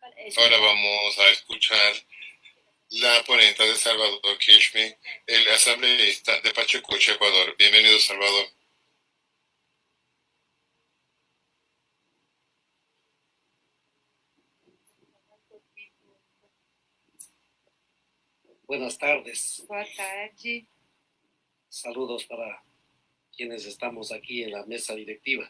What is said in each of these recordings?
Ahora vamos a escuchar la ponente de Salvador Kishmi, el asambleísta de Pachacucha, Ecuador. Bienvenido, Salvador. Buenas tardes. Boa tarde. Saludos para quienes estamos aquí en la mesa directiva,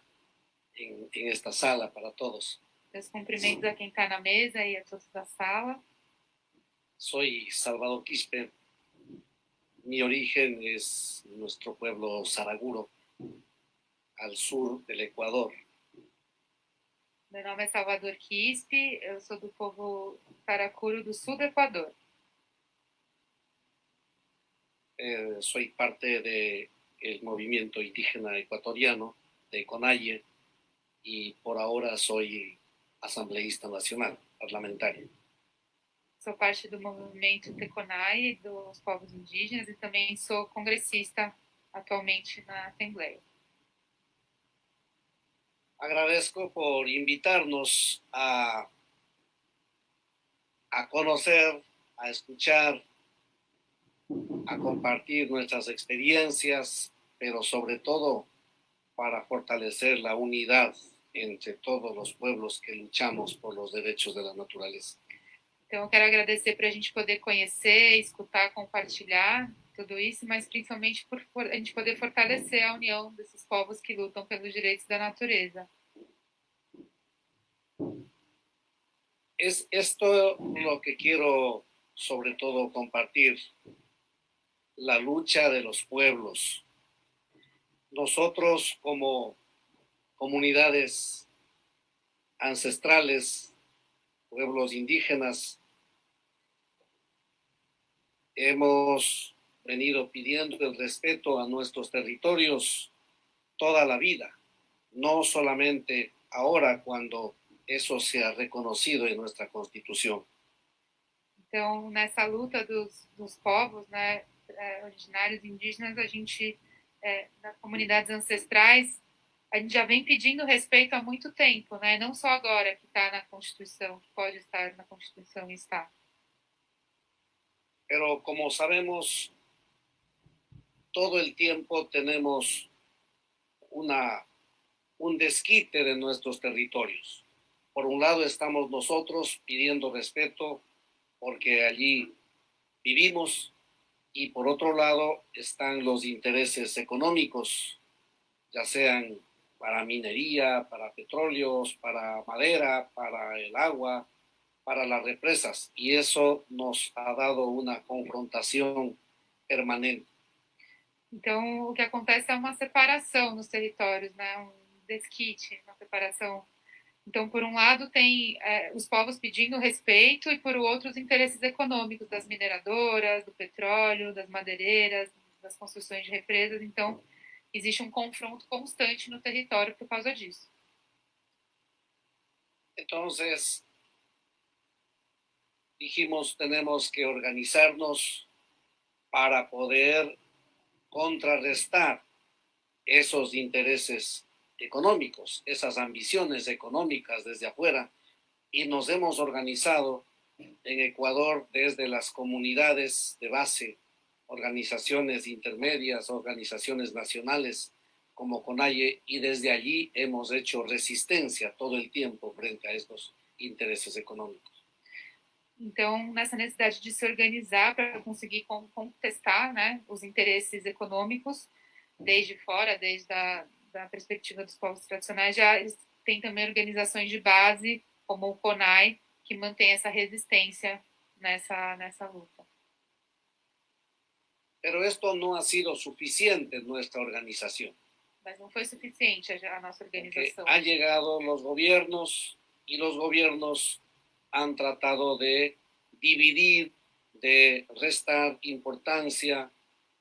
en esta sala para todos. Meus cumprimentos a quem está na mesa e a todos da sala. Soy Salvador Quispe. Mi origen es nuestro pueblo Saraguro, al sur del Ecuador. Meu nome é Salvador Quispe, eu sou do povo Saracuro do sul do Equador. Soy parte del movimiento indígena ecuatoriano de CONAIE y por ahora soy asambleísta nacional, parlamentario. Sou parte do movimento Teconai dos povos indígenas e também sou congressista atualmente na Assembleia. Agradezco por invitarnos a conocer, a escuchar, a compartir nuestras experiencias, pero sobre todo para fortalecer la unidad entre todos los pueblos que luchamos por los derechos de la naturaleza. Então, eu quero agradecer para a gente poder conhecer, escutar, compartilhar tudo isso, mas principalmente por a gente poder fortalecer a união desses povos que lutam pelos direitos da natureza. Es esto lo que quiero sobre todo compartir, la lucha de los pueblos. Nosotros como comunidades ancestrales, pueblos indígenas, hemos venido pidiendo el respeto a nuestros territorios toda la vida, no solamente ahora cuando eso se ha reconocido en nuestra Constitución. Então, nessa luta dos povos, né, originários indígenas, a gente, nas comunidades ancestrais, a gente já vem pedindo respeito há muito tempo, né? Não só agora que está na Constituição, que pode estar na Constituição e está. Pero como sabemos, todo el tiempo tenemos un desquite de nuestros territorios. Por un lado estamos nosotros pidiendo respeto porque allí vivimos y por otro lado están los intereses económicos, ya sean para minería, para petróleos, para madera, para el agua, para las represas, y eso nos ha dado una confrontación permanente. Então, o que acontece é uma separação nos territórios, né? Um desquite, uma separação. Então, por um lado, tem os povos pedindo respeito e, por outro, os interesses econômicos das mineradoras, do petróleo, das madeireiras, das construções de represas. Então, existe um confronto constante no território por causa disso. Entonces, dijimos, tenemos que organizarnos para poder contrarrestar esos intereses económicos, esas ambiciones económicas desde afuera, y nos hemos organizado en Ecuador desde las comunidades de base, organizaciones intermedias, organizaciones nacionales como CONAIE, y desde allí hemos hecho resistencia todo el tiempo frente a estos intereses económicos. Então, nessa necessidade de se organizar para conseguir contestar, né, os interesses econômicos, desde fora, desde da perspectiva dos povos tradicionais, já tem também organizações de base, como o CONAI, que mantém essa resistência nessa luta. Pero esto no ha sido suficiente en nuestra organización. Mas não foi suficiente a nossa organização. Han llegado los gobiernos y los gobiernos han tratado de dividir, de restar importancia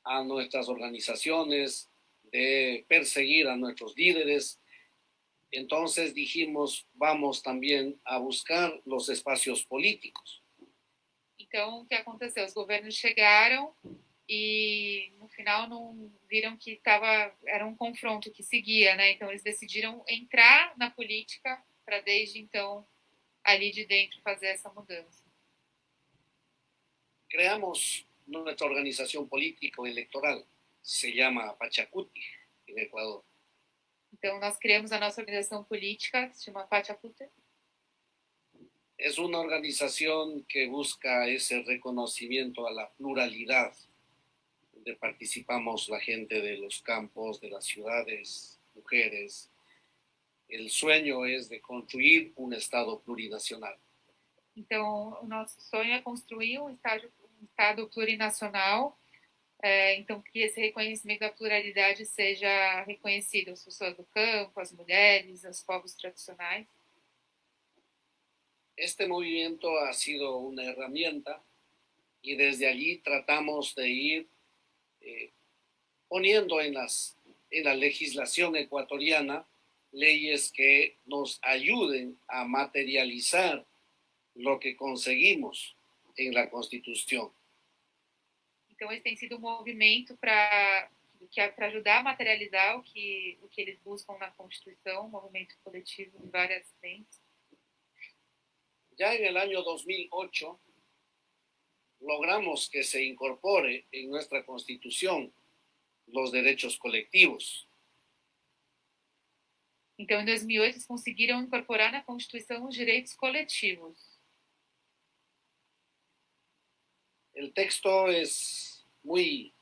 a nuestras organizaciones, de perseguir a nuestros líderes. Entonces dijimos, vamos también a buscar los espacios políticos. Então, o que aconteceu? Os governos chegaram e, no final, não viram que era um confronto que seguia, né? Então, eles decidiram entrar na política para, desde então, ali de dentro fazer essa mudança. Creamos nuestra organización político-electoral, se llama Pachacuti, en Ecuador. Então, nós criamos a nossa organização política, que se chama Pachacute. Es una organización que busca ese reconocimiento a la pluralidad, donde participamos la gente de los campos, de las ciudades, mujeres. El sueño es de construir un Estado plurinacional. Então, o nosso sonho é construir um Estado plurinacional, então que esse reconhecimento da pluralidade seja reconhecido às pessoas do campo, às mulheres, aos povos tradicionais. Este movimiento ha sido una herramienta y desde allí tratamos de ir poniendo en la legislación ecuatoriana leyes que nos ayuden a materializar lo que conseguimos en la Constitución. Então, esse tem sido um movimento para ajudar a materializar o que eles buscam na Constituição, um movimento coletivo de várias frentes. Ya en el año 2008 logramos que se incorpore en nuestra Constitución los derechos colectivos. Então, em 2008, eles conseguiram incorporar na Constituição os direitos coletivos. El texto es muy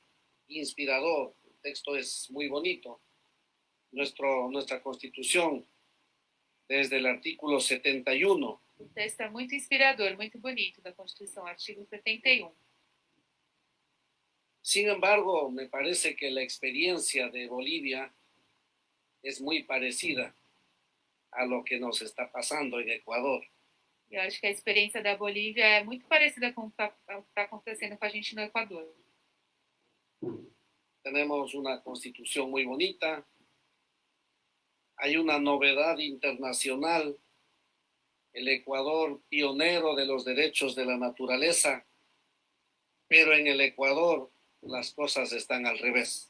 inspirador, el texto es muy bonito. Nuestra Constitución, desde el artículo 71, o texto é muito inspirador, muito bonito, da Constituição, artigo 71. Sin embargo, me parece que la experiencia de Bolivia es muy parecida a lo que nos está pasando en Ecuador. Eu acho que a experiência da Bolívia é muito parecida com o que está acontecendo com a gente no Equador. Tenemos una constitución muy bonita, hay una novedad internacional, el Ecuador pionero de los derechos de la naturaleza, pero en el Ecuador las cosas están al revés.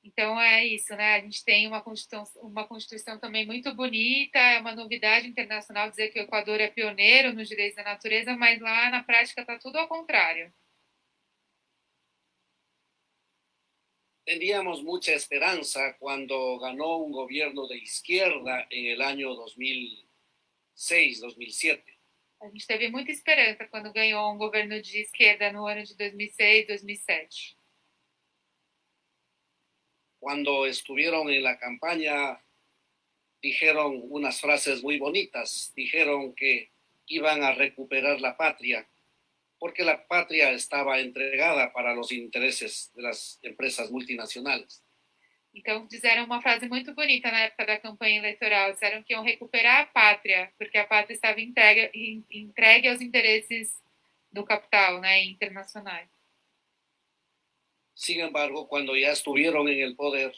Então é isso, né? A gente tem uma Constituição também muito bonita, é uma novidade internacional dizer que o Equador é pioneiro nos direitos da natureza, mas lá na prática está tudo ao contrário. Teníamos mucha esperanza cuando ganó un gobierno de izquierda en el año 2006, 2007. A gente teve muita esperança quando ganhou um governo de esquerda no ano de 2006, 2007. Cuando estuvieron en la campaña, dijeron unas frases muy bonitas. Dijeron que iban a recuperar la patria, porque la patria estaba entregada para los intereses de las empresas multinacionales. Então, disseram uma frase muito bonita na época da campanha eleitoral. Disseram que iam recuperar a pátria, porque a pátria estava entregue aos interesses do capital, né, internacionais. Sin embargo, cuando ya estuvieron en el poder,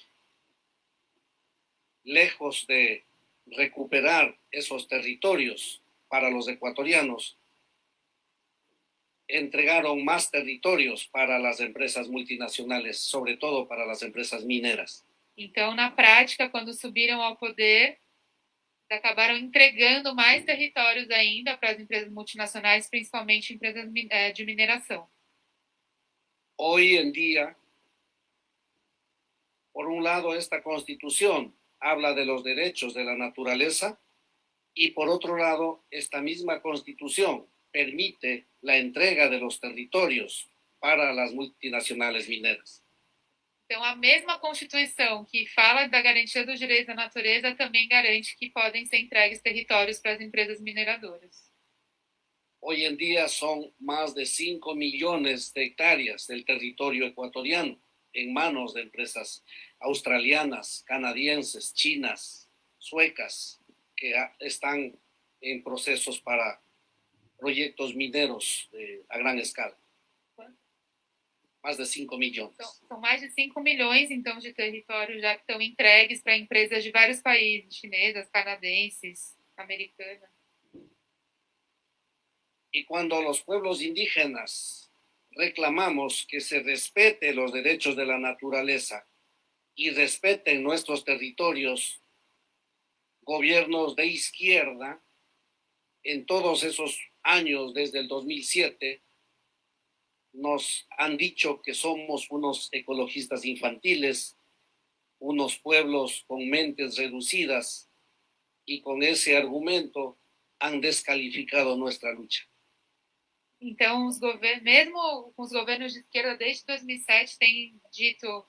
lejos de recuperar esos territorios para los ecuatorianos, entregaron más territorios para las empresas multinacionales, sobre todo para las empresas mineras. Então, na prática, quando subiram ao poder, acabaram entregando mais territórios ainda para as empresas multinacionais, principalmente empresas de mineração. Hoy en día, por un lado, esta Constitución habla de los derechos de la naturaleza y por otro lado, esta misma Constitución permite la entrega de los territorios para las multinacionales mineras. Então, a mesma Constituição que fala da garantia dos direitos da natureza também garante que podem ser entregues territórios para as empresas mineradoras. Hoy en día son más de 5 millones de hectáreas del territorio ecuatoriano en manos de empresas australianas, canadienses, chinas, suecas, que están en procesos para proyectos mineros a gran escala. Mais de 5 milhões. São mais de 5 milhões, então, de territórios já que estão entregues para empresas de vários países, chinesas, canadenses, americanas. Y cuando los pueblos indígenas reclamamos que se respete los derechos de la naturaleza y respeten nuestros territorios, gobiernos de izquierda en todos esos años, desde el 2007, nos han dicho que somos unos ecologistas infantiles, unos pueblos con mentes reducidas, y con esse argumento han descalificado nuestra lucha. Então, mesmo com os governos de esquerda desde 2007 têm dito,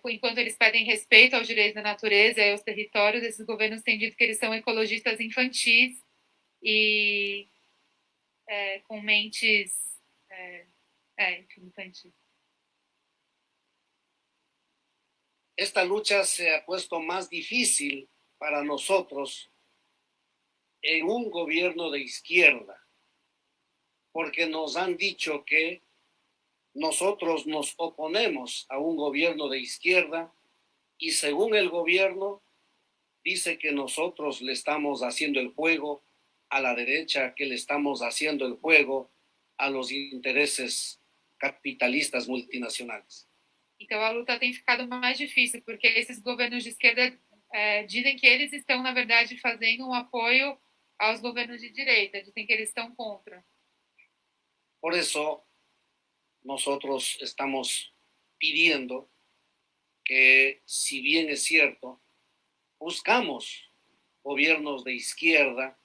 enquanto eles pedem respeito aos direitos da natureza e aos territórios, esses governos têm dito que eles são ecologistas infantis e com mentes infantis. Esta lucha se ha puesto más difícil para nosotros en un gobierno de izquierda, porque nos han dicho que nosotros nos oponemos a un gobierno de izquierda y según el gobierno dice que nosotros le estamos haciendo el juego a la derecha, que le estamos haciendo el juego a los intereses capitalistas multinacionales. Então a luta tem ficado mais difícil, porque esses governos de esquerda dizem que eles estão, na verdade, fazendo um apoio aos governos de direita, dizem que eles estão contra. Por eso nosotros estamos pidiendo que, si bien es cierto, buscamos gobiernos de izquierda,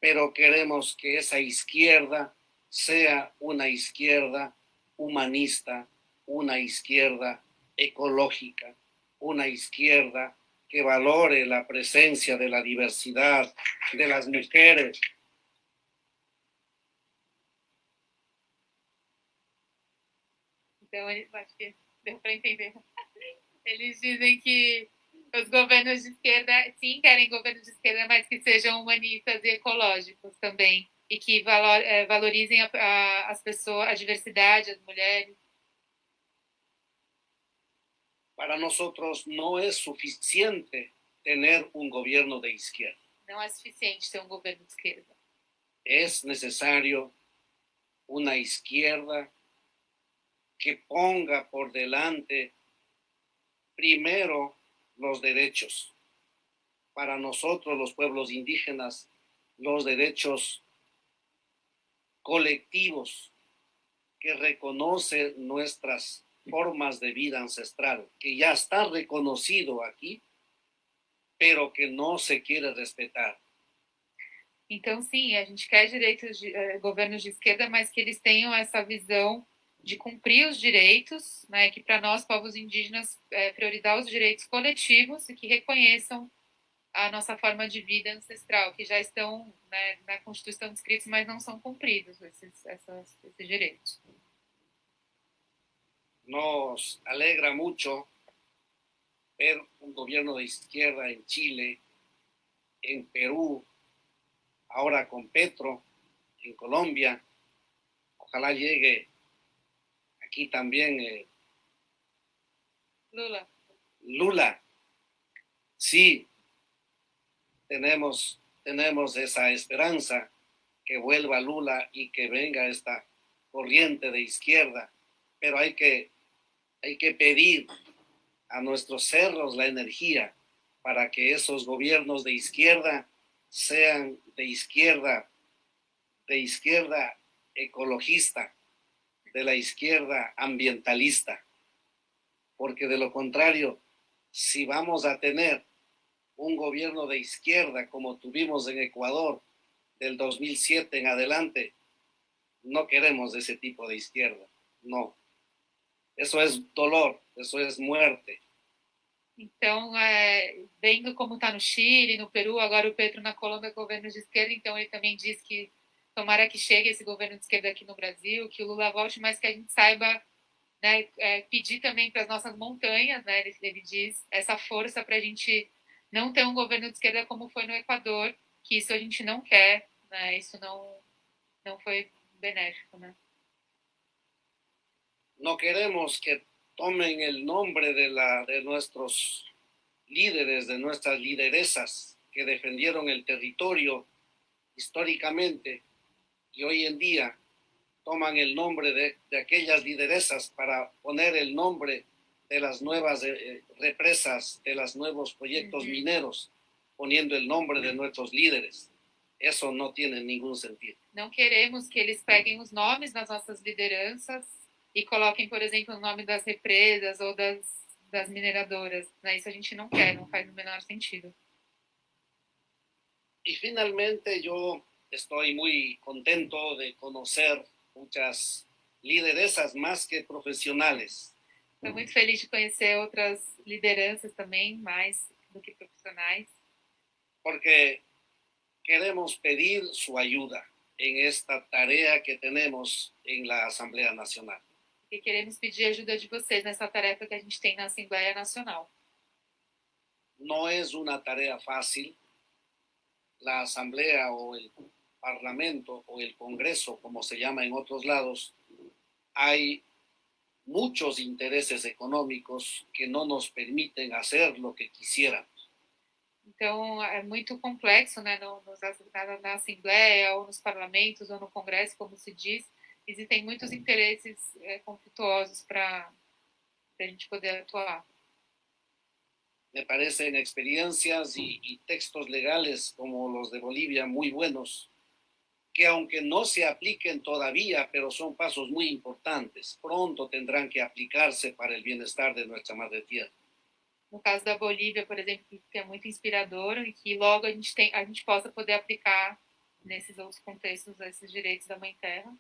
pero queremos que esa izquierda sea una izquierda humanista, una izquierda ecológica, una izquierda que valore la presencia de la diversidad, de las mujeres. Então, acho que deu para entender. Eles dizem que os governos de esquerda, sim, querem governos de esquerda, mas que sejam humanistas e ecológicos também, e que valorizem as pessoas, a diversidade, as mulheres. Para nosotros no es suficiente tener un gobierno de izquierda. Não é suficiente ter um governo de esquerda. Es necesario una izquierda que ponga por delante primero los derechos. Para nosotros, los pueblos indígenas, los derechos colectivos que reconocen nuestras formas de vida ancestral, que ya está reconocido aquí, pero que no se quiere respetar. Então, sim, a gente quer direitos de governos de esquerda, mas que eles tenham essa visão de cumprir os direitos, né, que para nós, povos indígenas, priorizar os direitos coletivos e que reconheçam a nossa forma de vida ancestral, que já estão, né, na Constituição descritos, mas não são cumpridos esses direitos. Nos alegra mucho ver un gobierno de izquierda en Chile, en Perú, ahora con Petro, en Colombia. Ojalá llegue aquí también Lula. Sí, tenemos esa esperanza que vuelva Lula y que venga esta corriente de izquierda, pero hay que pedir a nuestros cerros la energía para que esos gobiernos de izquierda sean de izquierda ecologista, de la izquierda ambientalista, porque de lo contrario, si vamos a tener un gobierno de izquierda como tuvimos en Ecuador del 2007 en adelante, no queremos ese tipo de izquierda, no. Eso es dolor, eso es muerte. Então, vendo como está no Chile, no Peru, agora o Petro na Colômbia, governo de esquerda, então ele também diz que tomara que chegue esse governo de esquerda aqui no Brasil, que o Lula volte, mas que a gente saiba, né, pedir também para as nossas montanhas, né, ele diz, essa força para a gente não ter um governo de esquerda como foi no Equador, que isso a gente não quer, né, isso não foi benéfico, né? No queremos que tomen el nombre de nuestros líderes, de nuestras lideresas que defendieron el territorio históricamente y hoy en día toman el nombre de aquellas lideresas para poner el nombre de las nuevas represas, de los nuevos proyectos mineros, poniendo el nombre de nuestros líderes. Eso no tiene ningún sentido. Não queremos que eles peguem os nomes das nossas lideranças e coloquem, por exemplo, o nome das represas ou das mineradoras. Né? Isso a gente não quer, não faz o menor sentido. Y finalmente yo estoy muy contento de conocer muchas lideresas más que profesionales. Estou muito feliz de conhecer outras lideranças também, mais do que profissionais. Porque queremos pedir su ayuda en esta tarea que tenemos en la Asamblea Nacional. E queremos pedir a ajuda de vocês nessa tarefa que a gente tem na Assembleia Nacional. No es una tarea fácil. La Asamblea o el Parlamento o el Congreso, como se llama en otros lados, hay muchos intereses económicos que no nos permiten hacer lo que quisiéramos. Então, é muito complexo, né, na Assembleia, ou nos parlamentos, ou no Congresso, como se diz. Existem muitos interesses conflituosos para a gente poder atuar. Me parecen experiencias y textos legales como los de Bolivia muy buenos, que aunque no se apliquen todavía, pero son pasos muy importantes, pronto tendrán que aplicarse para el bienestar de nuestra madre tierra. No caso da Bolívia, por exemplo, que é muito inspirador e que logo a gente possa poder aplicar nesses outros contextos esses direitos da Mãe Terra.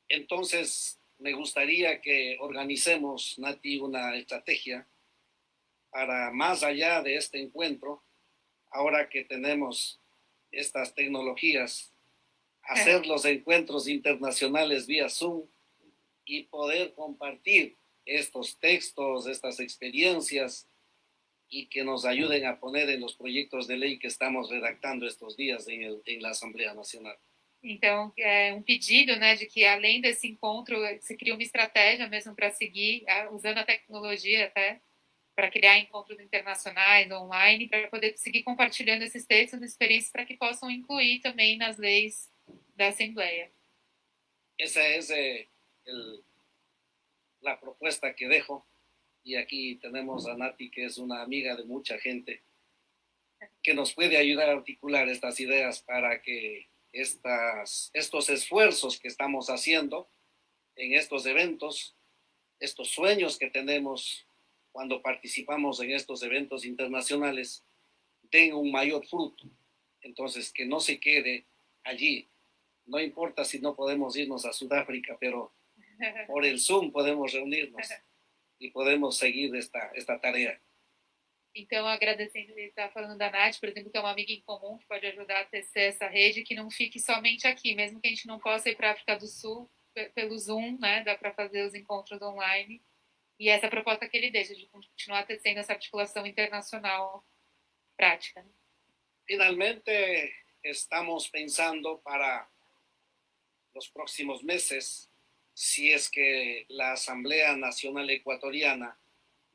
Entonces, me gustaría que organicemos, Nati, una estrategia para más allá de este encuentro, ahora que tenemos estas tecnologías, hacer los encuentros internacionales vía Zoom y poder compartir estos textos, estas experiencias y que nos ayuden a poner en los proyectos de ley que estamos redactando estos días en la Asamblea Nacional. Então, é um pedido, né, de que além desse encontro, se crie uma estratégia mesmo para seguir, usando a tecnologia até, para criar encontros internacionais, online, para poder seguir compartilhando esses textos e experiências para que possam incluir também nas leis da Assembleia. Esa es la propuesta que dejo. Y aquí tenemos a Nati, que es una amiga de mucha gente, que nos puede ayudar a articular estas ideas para que estos esfuerzos que estamos haciendo en estos eventos, estos sueños que tenemos cuando participamos en estos eventos internacionales, den un mayor fruto. Entonces, que no se quede allí. No importa si no podemos irnos a Sudáfrica, pero por el Zoom podemos reunirnos e podemos seguir esta tarea. Então, agradecendo, ele está falando da Nath, por exemplo, que é uma amiga em comum que pode ajudar a tecer essa rede, que não fique somente aqui, mesmo que a gente não possa ir para a África do Sul pelo Zoom, né? Dá para fazer os encontros online. E essa proposta que ele deixa de continuar tecendo essa articulação internacional prática. Finalmente, estamos pensando para los próximos meses, si es que la Asamblea Nacional Ecuatoriana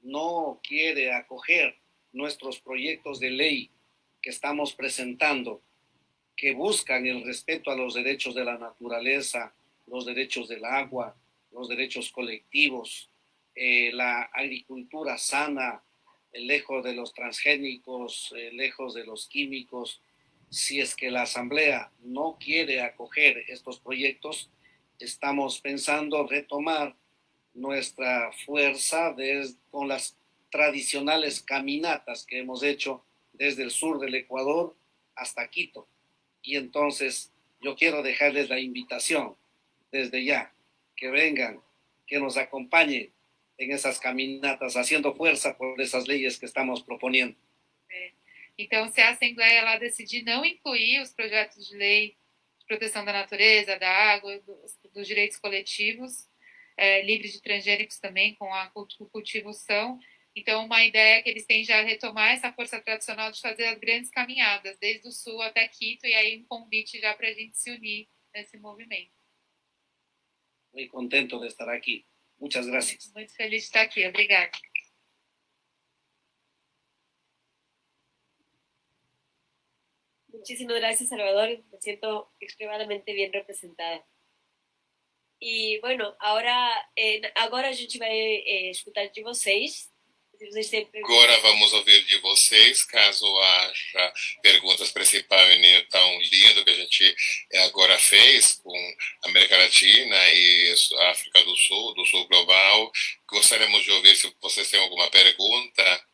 no quiere acoger nuestros proyectos de ley que estamos presentando, que buscan el respeto a los derechos de la naturaleza, los derechos del agua, los derechos colectivos, la agricultura sana, lejos de los transgénicos, lejos de los químicos. Si es que la Asamblea no quiere acoger estos proyectos, estamos pensando retomar nuestra fuerza con las tradicionales caminatas que hemos hecho desde el sur del Ecuador hasta Quito. Y entonces yo quiero dejarles la invitación desde ya, que vengan, que nos acompañen en esas caminatas, haciendo fuerza por esas leyes que estamos proponiendo. Então, se a Assembleia ela decidir não incluir os projetos de lei de proteção da natureza, da água, dos direitos coletivos, livres de transgênicos também, com a cultivo são, então uma ideia que eles têm já é retomar essa força tradicional de fazer as grandes caminhadas, desde o sul até Quito, e aí um convite já para a gente se unir nesse movimento. Muy contento de estar aquí. Muchas gracias. Muito feliz de estar aqui. Obrigada. Muchísimas gracias, Salvador. Me siento extremadamente bien representada. E, bueno, agora a gente vai escutar de vocês Vocês têm perguntas? Agora vamos ouvir de vocês, caso haja perguntas para esse painel tão lindo que a gente agora fez com América Latina e África do Sul global. Gostaríamos de ouvir se vocês têm alguma pergunta,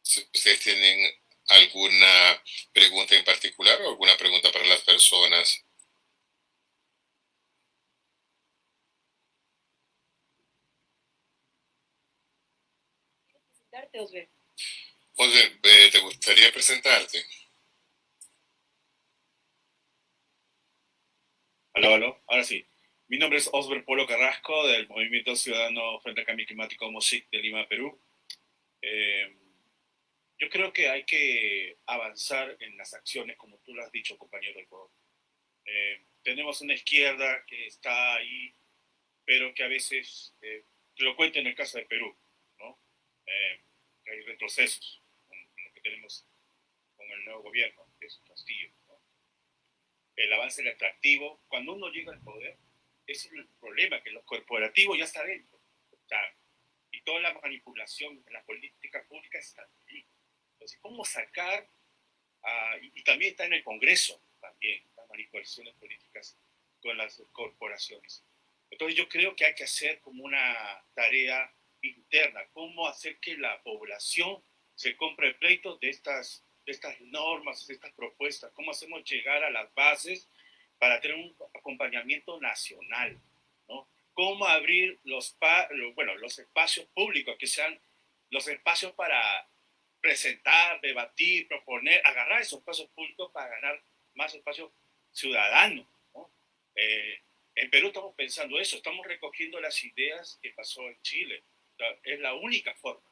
se vocês têm alguma pergunta em particular ou alguma pergunta para as pessoas. Presentarte, Osber. Osber, ¿te gustaría presentarte? Aló, aló, ahora sí. Mi nombre es Osber Polo Carrasco, del Movimiento Ciudadano Frente al Cambio Climático MOSIC de Lima, Perú. Yo creo que hay que avanzar en las acciones, como tú lo has dicho, compañero Ecuador. Tenemos una izquierda que está ahí, pero que a veces, te lo cuento en el caso de Perú, ¿no? Que hay retrocesos con lo que tenemos con el nuevo gobierno, que es Castillo, ¿no? El avance del atractivo, cuando uno llega al poder, ese es el problema, que los corporativos ya están dentro. O sea, y toda la manipulación en las políticas públicas está ahí. Entonces, ¿cómo sacar? Y también está en el Congreso, también, las manipulaciones políticas con las corporaciones. Entonces, yo creo que hay que hacer como una tarea interna, cómo hacer que la población se compre pleito de estas normas, de estas propuestas, cómo hacemos llegar a las bases para tener un acompañamiento nacional, ¿no? Cómo abrir los espacios públicos, que sean los espacios para presentar, debatir, proponer, agarrar esos espacios públicos para ganar más espacios ciudadanos, ¿no? En Perú estamos pensando eso, estamos recogiendo las ideas que pasó en Chile. Es la única forma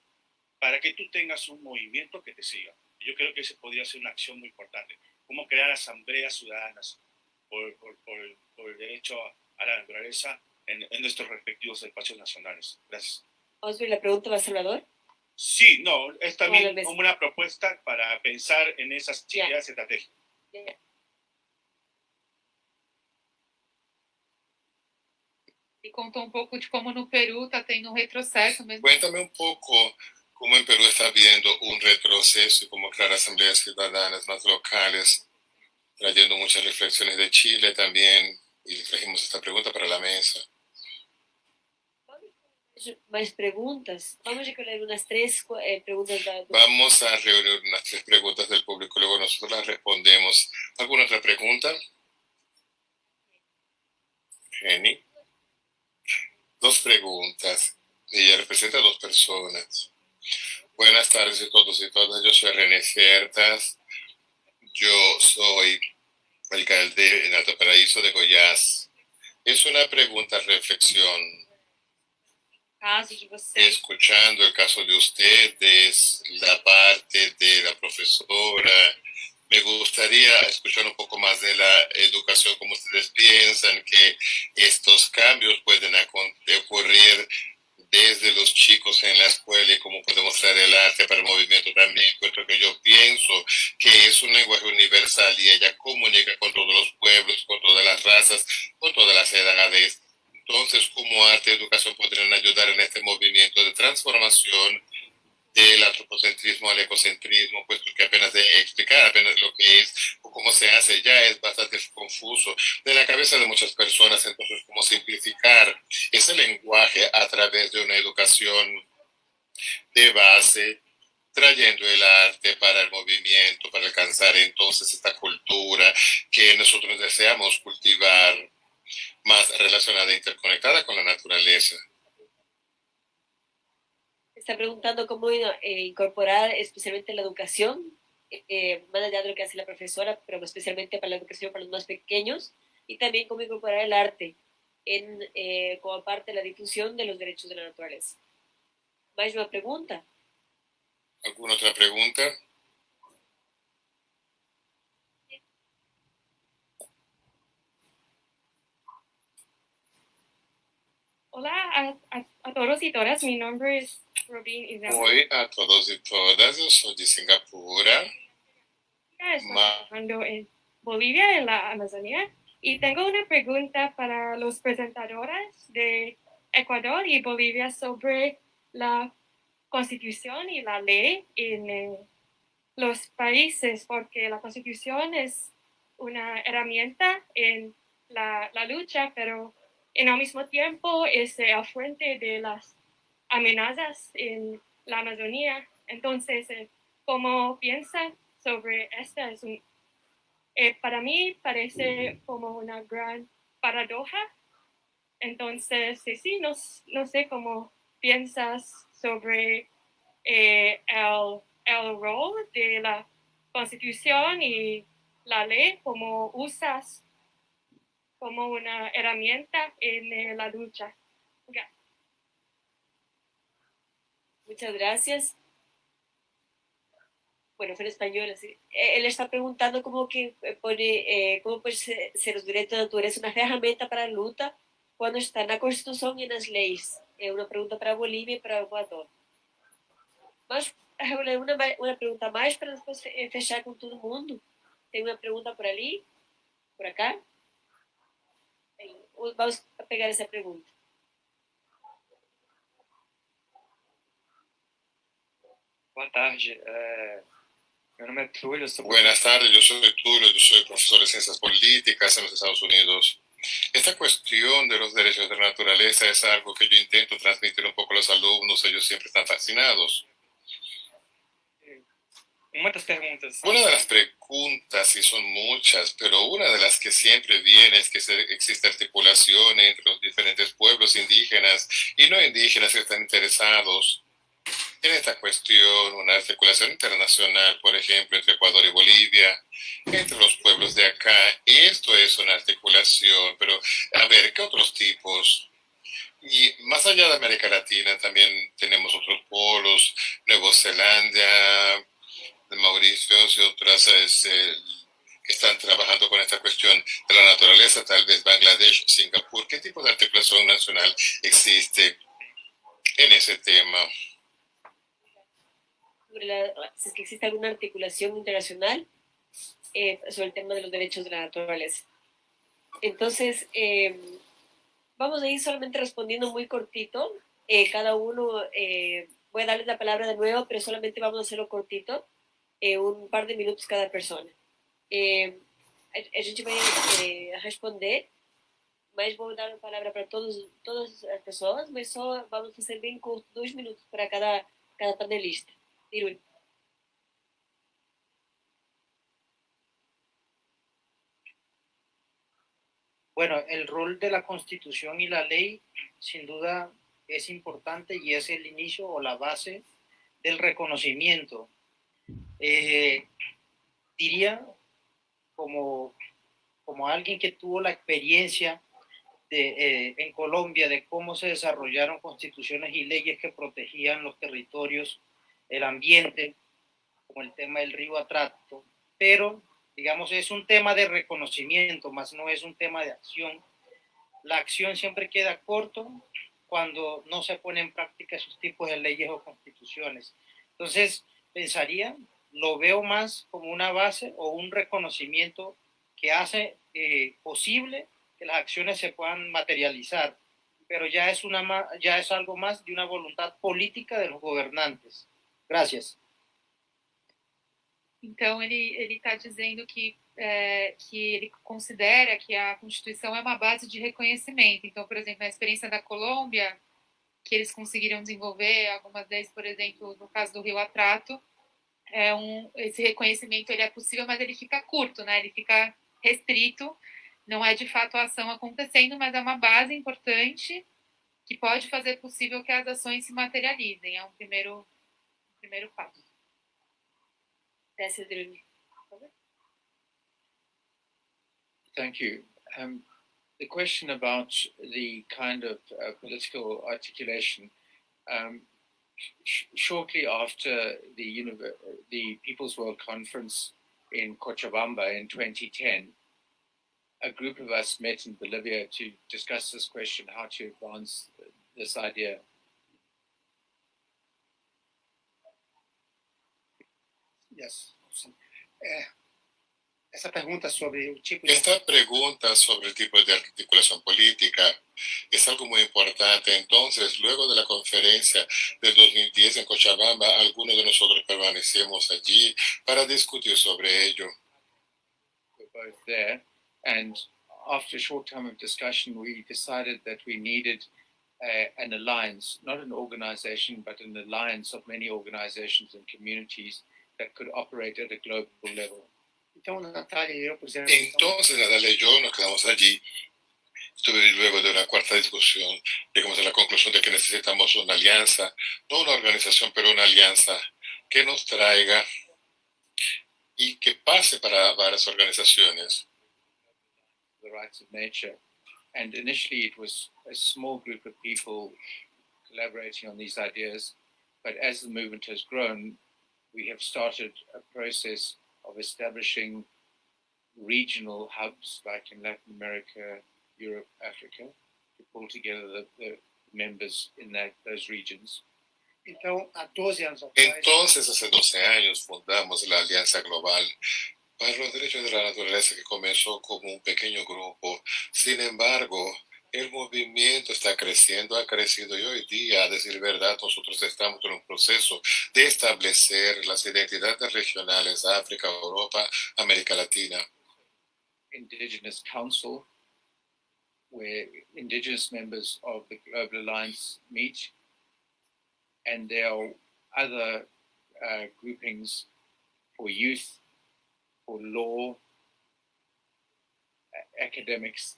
para que tú tengas un movimiento que te siga. Yo creo que esa podría ser una acción muy importante. Cómo crear asambleas ciudadanas por el derecho a la naturaleza en nuestros respectivos espacios nacionales. Gracias. Osber, ¿la pregunta va a Salvador? Sí, no, es también como una propuesta para pensar en esas ideas estratégicas. E contou um pouco de como no Peru está tendo um retrocesso mesmo. Cuéntame un poco cómo en Perú está habiendo un retroceso y cómo crear asambleas ciudadanas más locales, trayendo muchas reflexiones de Chile también, y trajimos esta pregunta para la mesa. Más preguntas. Vamos a recoger unas 3 preguntas. Vamos a reunir unas 3 preguntas del público, luego nosotros las respondemos. ¿Alguna otra pregunta? Jenny. 2 preguntas. Ella representa a 2 personas. Buenas tardes a todos y todas. Yo soy René Certas. Yo soy alcalde en Alto Paraíso de Goiás. Es una pregunta, reflexión. Escuchando el caso de ustedes, la parte de la profesora, me gustaría escuchar un poco más de la educación, cómo ustedes piensan que estos cambios pueden ocurrir desde los chicos en la escuela y cómo podemos traer el arte para el movimiento también, puesto que yo pienso que es un lenguaje universal y ella comunica con todos los pueblos, con todas las razas, con todas las edades. Entonces, ¿cómo arte y educación podrían ayudar en este movimiento de transformación del antropocentrismo al ecocentrismo? Pues porque apenas de explicar apenas lo que es o cómo se hace ya es bastante confuso de la cabeza de muchas personas. Entonces, ¿cómo simplificar ese lenguaje a través de una educación de base, trayendo el arte para el movimiento, para alcanzar entonces esta cultura que nosotros deseamos cultivar, más relacionada e interconectada con la naturaleza? Está preguntando cómo incorporar especialmente la educación, más allá de lo que hace la profesora, pero especialmente para la educación para los más pequeños, y también cómo incorporar el arte como parte de la difusión de los derechos de la naturaleza. ¿Más una pregunta? ¿Alguna otra pregunta? Hola a todos y todas, mi nombre es Robin Isabel. Hoy a todos y todas, yo soy de Singapur. Estoy trabajando en Bolivia, en la Amazonía, y tengo una pregunta para los presentadores de Ecuador y Bolivia sobre la constitución y la ley en los países, porque la constitución es una herramienta en la lucha, pero en el mismo tiempo es el fuente de las amenazas en la Amazonía. Entonces, ¿cómo piensan sobre esta? Para mí parece como una gran paradoja. Entonces, sí, no sé cómo piensas sobre el rol de la Constitución y la ley, cómo usas como una herramienta en la lucha. Okay. Muchas gracias. Bueno, fue en español, así. Él está preguntando como que pone, como puede ser los derechos da natureza una ferramenta para a luta quando está na Constituição e nas leis. É uma pergunta para a Bolívia e para o Equador. Mas uma pergunta mais para depois fechar com todo mundo. Tem uma pergunta por ali, por acá. Vamos a pegar essa pergunta. Boa tarde. Meu nome é Túlio. Buenas tardes, yo soy Tulio, yo soy profesor de Ciencias Políticas en los Estados Unidos. Esta cuestión de los derechos de la naturaleza es algo que yo intento transmitir un poco a los alumnos, ellos siempre están fascinados. Uma das perguntas. Una de las preguntas, y son muchas, pero una de las que siempre viene es que existe articulación entre los diferentes pueblos indígenas y no indígenas que están interesados en esta cuestión, una articulación internacional, por ejemplo, entre Ecuador y Bolivia, entre los pueblos de acá. Esto es una articulación, pero a ver, ¿qué otros tipos? Y más allá de América Latina también tenemos otros polos, Nueva Zelanda, Mauricios y otras que están trabajando con esta cuestión de la naturaleza, tal vez Bangladesh, Singapur. ¿Qué tipo de articulación nacional existe en ese tema? Si es que existe alguna articulación internacional sobre el tema de los derechos de la naturaleza. Entonces, vamos a ir solamente respondiendo muy cortito. Cada uno, voy a darles la palabra de nuevo, pero solamente vamos a hacerlo cortito, un par de minutos cada persona. A gente vai responder, mas vou dar a palavra para todas as pessoas, mas só vamos fazer bem curto, 2 minutos para cada panelista. Irui. Bueno, el rol de la Constitución y la ley sin duda es importante y es el inicio o la base del reconocimiento. Diría como alguien que tuvo la experiencia en Colombia de cómo se desarrollaron constituciones y leyes que protegían los territorios, el ambiente, como el tema del río Atrato, pero digamos es un tema de reconocimiento, más no es un tema de acción. La acción siempre queda corto cuando no se pone en práctica esos tipos de leyes o constituciones. Entonces, lo veo más como una base o un reconocimiento que hace posible que las acciones se puedan materializar, pero ya es algo más de una voluntad política de los gobernantes. Gracias. Então, ele está dizendo que ele considera que a Constituição é uma base de reconhecimento. Então, por exemplo, na experiência da Colômbia, que eles conseguiram desenvolver algumas leis, por exemplo, no caso do Rio Atrato, esse reconhecimento ele é possível, mas ele fica curto, né? Ele fica restrito, não é de fato a ação acontecendo, mas é uma base importante que pode fazer possível que as ações se materializem. É um primeiro passo. Thank you. The question about the kind of political articulation, shortly after the People's World Conference in Cochabamba in 2010, a group of us met in Bolivia to discuss this question, how to advance this idea. Yes. essa pergunta sobre o tipo de... Esta pregunta sobre el tipo de articulación política es algo muy importante. Entonces, luego de la conferencia del 2010 en Cochabamba, algunos de nosotros permanecemos allí para discutir sobre ello. We're both there, and after a short time of discussion, we decided that we needed an alliance, not an organization, but an alliance of many organizations and communities that could operate at a global level. Então, Natália e eu pusemos... Entonces, Natalia y yo nos quedamos allí. Luego de una cuarta discusión, llegamos a la conclusión de que necesitamos una alianza, no una organización, pero una alianza que nos traiga y que pase para varias organizaciones. The rights of nature. And initially it was a small group of people collaborating on these ideas, but as the movement has grown, we have started a process of establishing regional hubs like in Latin America, Europe, Africa, to pull together the members in those regions. Então, há 12 anos atrás... Entonces, hace 12 años fundamos la Alianza Global para los Derechos de la Naturaleza, que comenzó como un pequeño grupo. Sin embargo, el movimiento está creciendo, ha crecido, y hoy día, a decir verdad, nosotros estamos en un proceso de establecer las identidades regionales de África, Europa, América Latina. Indigenous Council, where indigenous members of the Global Alliance meet, and there are other groupings for youth, for law, academics.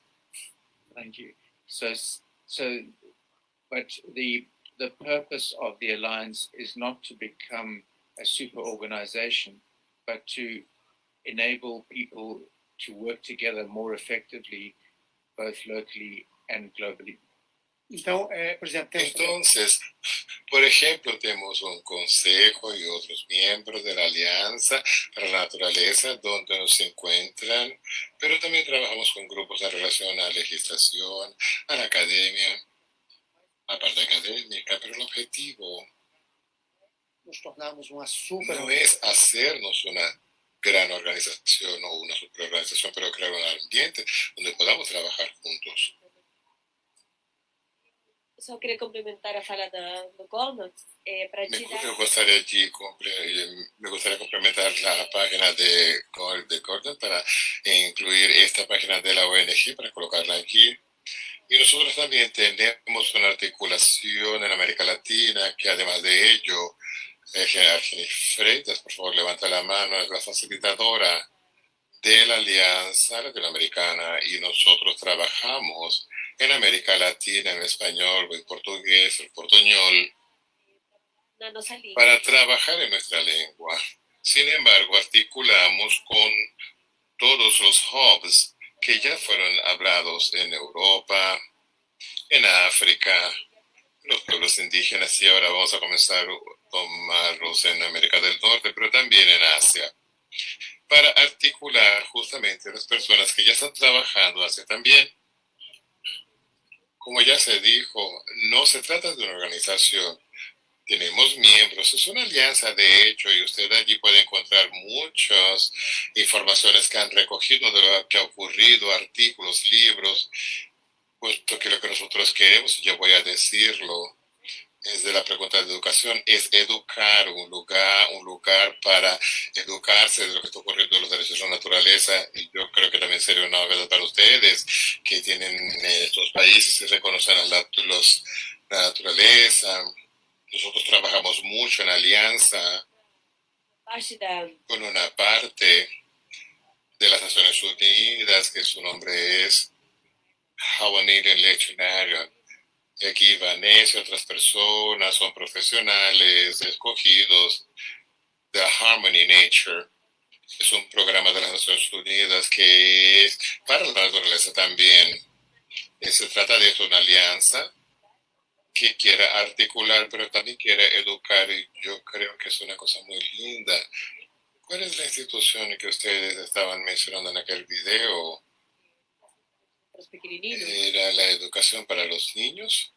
Thank you. But the purpose of the alliance is not to become a super organization, but to enable people to work together more effectively, both locally and globally. Então, por exemplo, Entonces, por ejemplo, tenemos un consejo y otros miembros de la Alianza para la Naturaleza donde nos encuentran, pero también trabajamos con grupos en relación a la legislación, a la academia, a la parte académica, pero el objetivo nos tornamos uma super... no es hacernos una gran organización o una superorganización, pero crear un ambiente donde podamos trabajar juntos. Só queria complementar a fala do Goldman. Me gustaría complementar la página de Gordon para incluir esta página de la ONG para colocarla aquí. Y nosotros también tenemos una articulación en América Latina que además de ello, Argenis Freitas, por favor levanta la mano, es la facilitadora de la Alianza Latinoamericana, y nosotros trabajamos en América Latina, en español, en portugués, el portuñol, para trabajar en nuestra lengua. Sin embargo, articulamos con todos los hubs que ya fueron hablados en Europa, en África, los pueblos indígenas, y ahora vamos a comenzar a tomarlos en América del Norte, pero también en Asia, para articular justamente las personas que ya están trabajando hacia también. Como ya se dijo, no se trata de una organización. Tenemos miembros, es una alianza de hecho, y usted allí puede encontrar muchas informaciones que han recogido de lo que ha ocurrido, artículos, libros, puesto que lo que nosotros queremos, y yo voy a decirlo, es de la pregunta de educación, es educar, un lugar para educarse de lo que está ocurriendo en los derechos de la naturaleza. Y yo creo que también sería una novedad para ustedes que tienen estos países y reconocen la naturaleza. Nosotros trabajamos mucho en alianza con una parte de las Naciones Unidas, que su nombre es Hawanirian Lectionarian. Y aquí Vanessa y otras personas son profesionales escogidos de Harmony Nature. Es un programa de las Naciones Unidas que es para la naturaleza también. Se trata de una alianza que quiere articular, pero también quiere educar, y yo creo que es una cosa muy linda. ¿Cuál es la institución que ustedes estaban mencionando en aquel video? Los pequeñinos. ¿Era la educación para los niños?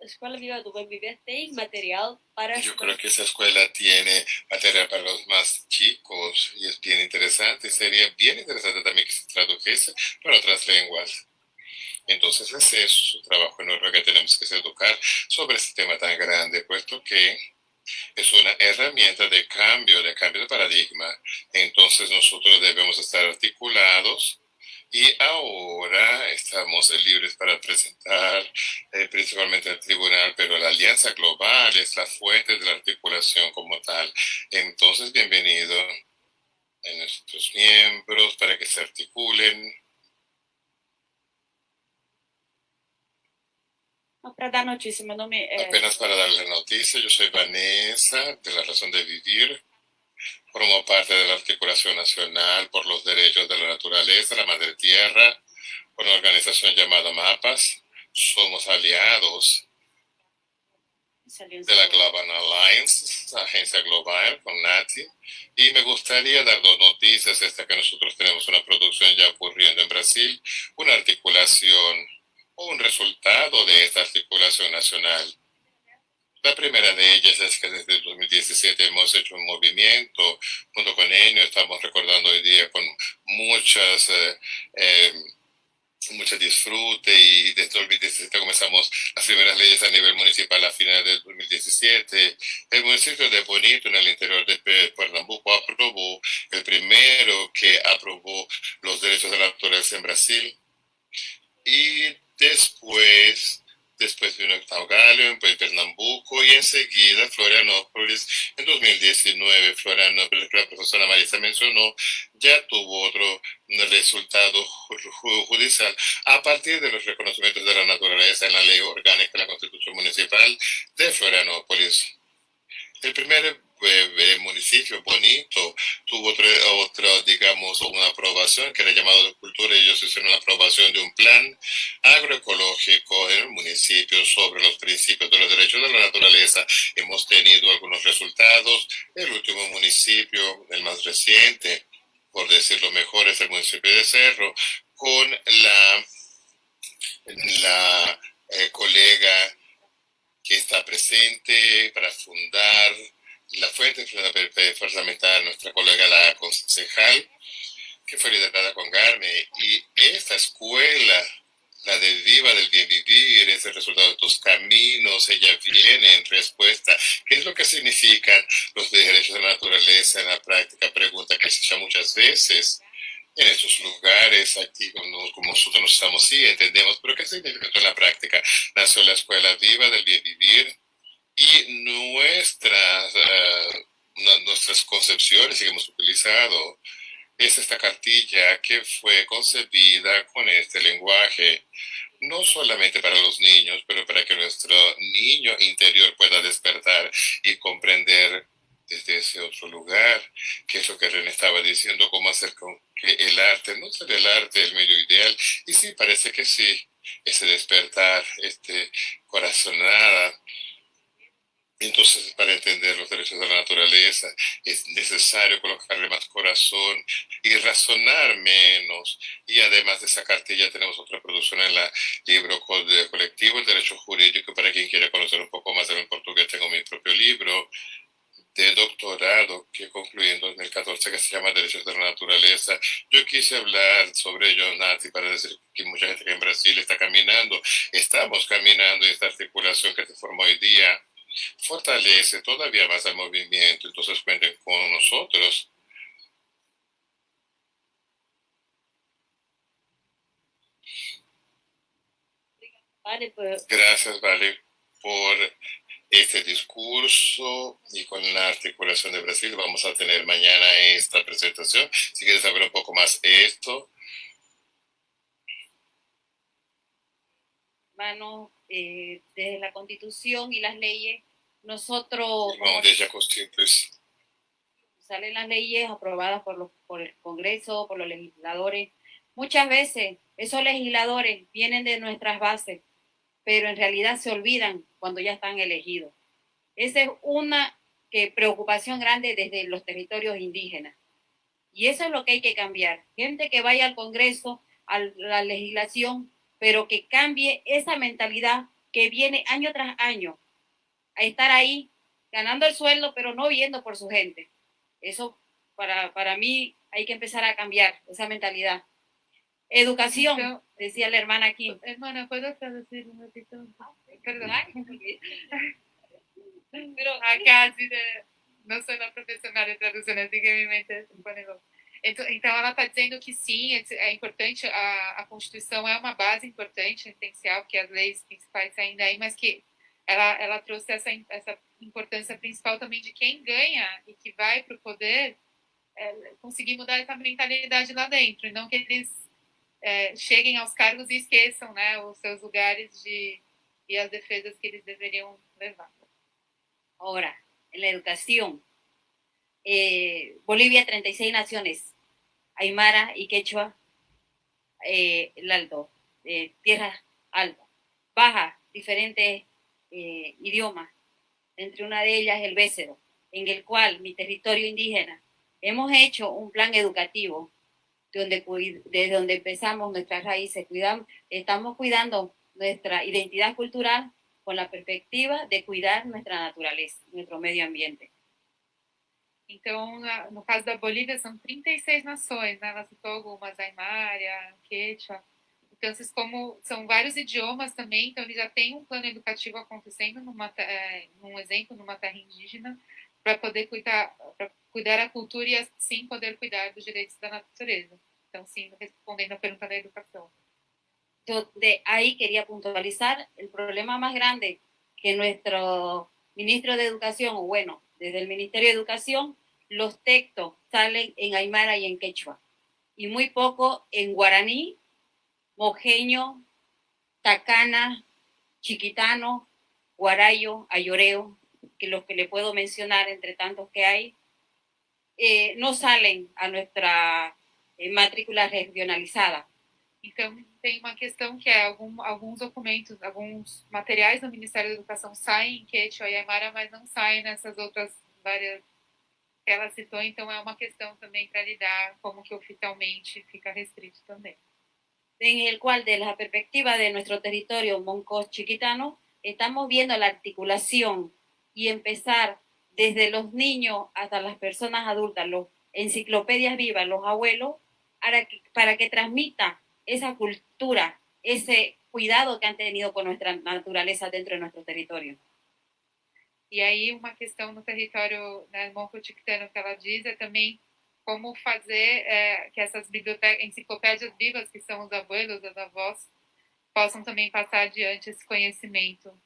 Escola Viva do Bem Viver tem material para... Yo creo que esa escuela tiene material para los más chicos y es bien interesante. Sería bien interesante también que se tradujese para otras lenguas. Entonces ese es su trabajo enorme que tenemos que educar sobre este tema tan grande, puesto que es una herramienta de cambio de paradigma. Entonces nosotros debemos estar articulados y ahora estamos libres para presentar principalmente al tribunal, pero la alianza global es la fuente de la articulación como tal. Entonces, bienvenido a nuestros miembros para que se articulen. Para dar notícia, meu nome é... Apenas para darle la noticia, yo soy Vanessa, de La Razón de Vivir. Formo parte de la Articulación Nacional por los Derechos de la Naturaleza, la Madre Tierra, una organización llamada MAPAS. Somos aliados de la Global Alliance, la agencia global con Nati, y me gustaría dar dos noticias. Esta que nosotros tenemos una producción ya ocurriendo en Brasil, una articulación o un resultado de esta articulación nacional. La primera de ellas es que desde el 2017 hemos hecho un movimiento junto con ENIO. Estamos recordando hoy día con mucho disfrute, y desde el 2017 comenzamos las primeras leyes a nivel municipal a finales del 2017. El municipio de Bonito, en el interior de Pernambuco, aprobó el primero que aprobó los derechos de la naturaleza en Brasil. Y después vino Octaugalho en Pernambuco, y enseguida Florianópolis en 2019. Florianópolis, que la profesora Marisa mencionó, ya tuvo otro resultado judicial a partir de los reconocimientos de la naturaleza en la ley orgánica de la Constitución Municipal de Florianópolis. El primer municipio, Bonito, tuvo otra, digamos, una aprobación que era llamado de cultura, y ellos hicieron la aprobación de un plan agroecológico en el municipio sobre los principios de los derechos de la naturaleza. Hemos tenido algunos resultados. El último municipio, el más reciente, por decirlo mejor, es el municipio de Cerro, con la colega que está presente para fundar la fuente parlamentaria, nuestra colega, la concejal, que fue liderada con Garme. Y esta escuela, la de Viva del Bien Vivir, es el resultado de tus caminos. Ella viene en respuesta. ¿Qué es lo que significan los derechos de la naturaleza en la práctica? Pregunta que se echa muchas veces en estos lugares, aquí como nosotros nos estamos, sí, entendemos, pero ¿qué significa esto en la práctica? Nació la Escuela Viva del Bien Vivir, y nuestras concepciones que hemos utilizado es esta cartilla que fue concebida con este lenguaje, no solamente para los niños, pero para que nuestro niño interior pueda despertar y comprender desde ese otro lugar, que es lo que René estaba diciendo, cómo hacer con que el arte, no sea el arte el medio ideal, y sí, parece que sí, ese despertar, corazonada. Entonces, para entender los derechos de la naturaleza, es necesario colocarle más corazón y razonar menos. Y además de esa cartilla, tenemos otra producción en la libro colectivo, El Derecho Jurídico. Para quien quiera conocer un poco más del portugués, tengo mi propio libro de doctorado que concluí en 2014, que se llama Derechos de la Naturaleza. Yo quise hablar sobre ello, Nati, para decir que mucha gente que en Brasil está caminando, estamos caminando, y esta articulación que se formó hoy día fortalece todavía más el movimiento. Entonces cuenten con nosotros. Gracias, Vale, por este discurso, y con la articulación de Brasil vamos a tener mañana esta presentación. Si quieres saber un poco más esto. Hermano, desde la Constitución y las leyes, nosotros salen las leyes aprobadas por el Congreso, por los legisladores. Muchas veces esos legisladores vienen de nuestras bases, pero en realidad se olvidan cuando ya están elegidos. Esa es una preocupación grande desde los territorios indígenas. Y eso es lo que hay que cambiar. Gente que vaya al Congreso, a la legislación, pero que cambie esa mentalidad que viene año tras año a estar ahí ganando el sueldo, pero no viendo por su gente. Eso para mí hay que empezar a cambiar esa mentalidad. Educación, Então, decía la hermana aquí. hermana, ¿puedo traducir un ratito? Perdón. Pero Acá, não sou uma profissional de tradução, assim que minha mente se põe louca. Então, ela está dizendo que sim, é importante, a Constituição é uma base importante, essencial, porque as leis principais saem daí, mas que ela trouxe essa importância principal também de quem ganha e que vai para o poder conseguir mudar essa mentalidade lá dentro, e não que eles cheguem aos cargos e esqueçam, né, os seus lugares e as defesas que eles deveriam levar. Ahora, en la educación, Bolivia, 36 naciones, Aymara y Quechua, el Alto, Tierra Alta, Baja, diferentes idiomas, entre una de ellas el Bécero, en el cual mi territorio indígena hemos hecho un plan educativo desde donde empezamos nuestras raíces, estamos cuidando nuestra identidad cultural con la perspectiva de cuidar nuestra naturaleza, nuestro medio ambiente. Então, no caso da Bolívia, são 36 nações, né? Ela citou algumas, Aymara, Quechua. Então, como são vários idiomas também, então ele já tem um plano educativo acontecendo, num exemplo, numa terra indígena, para poder cuidar da cultura e, assim, poder cuidar dos direitos da natureza. Então, sim, respondendo a pergunta da educação. De ahí quería puntualizar el problema más grande que nuestro ministro de Educación, o bueno, desde el Ministerio de Educación, los textos salen en Aymara y en Quechua, y muy poco en guaraní, mojeño, tacana, chiquitano, guarayo, ayoreo, que los que le puedo mencionar entre tantos que hay, no salen a nuestra matrícula regionalizada. Então, tem uma questão que alguns documentos, alguns materiais do Ministério da Educação saem em Quechua e Aymara, mas não saem nessas outras várias que ela citou. Então, é uma questão também para lidar como que oficialmente fica restrito também. En el cual, desde la perspectiva de nuestro territorio moncos chiquitano, estamos viendo la articulación y empezar desde los niños hasta las personas adultas, los enciclopedias vivas, los abuelos, para que transmita esa cultura, ese cuidado que han tenido con nuestra naturaleza dentro de nuestro territorio. E aí uma questão no território, né, monco-tiquitano que ela diz é também como fazer que essas enciclopédias vivas, que são os abuelos, as avós, possam também passar adiante esse conhecimento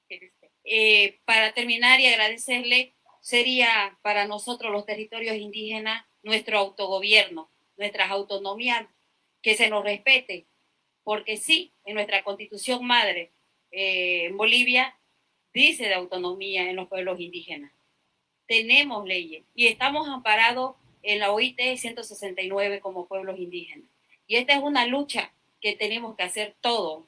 que eles têm. Para terminar y agradecerle, sería para nosotros los territorios indígenas nuestro autogobierno, nuestras autonomías, que se nos respete, porque sí, en nuestra constitución madre, en Bolivia, dice de autonomía en los pueblos indígenas. Tenemos leyes y estamos amparados en la OIT 169 como pueblos indígenas. Y esta es una lucha que tenemos que hacer toda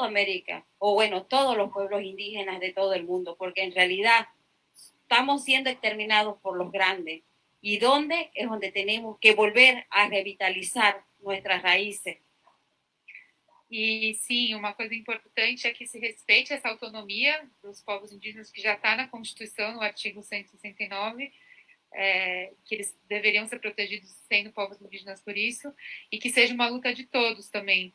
América, o bueno, todos los pueblos indígenas de todo el mundo, porque en realidad estamos siendo exterminados por los grandes. ¿Y dónde? Es donde tenemos que volver a revitalizar nuestras raíces. E sim, uma coisa importante é que se respeite essa autonomia dos povos indígenas que já está na Constituição, no artigo 169, que eles deveriam ser protegidos sendo povos indígenas por isso, e que seja uma luta de todos também.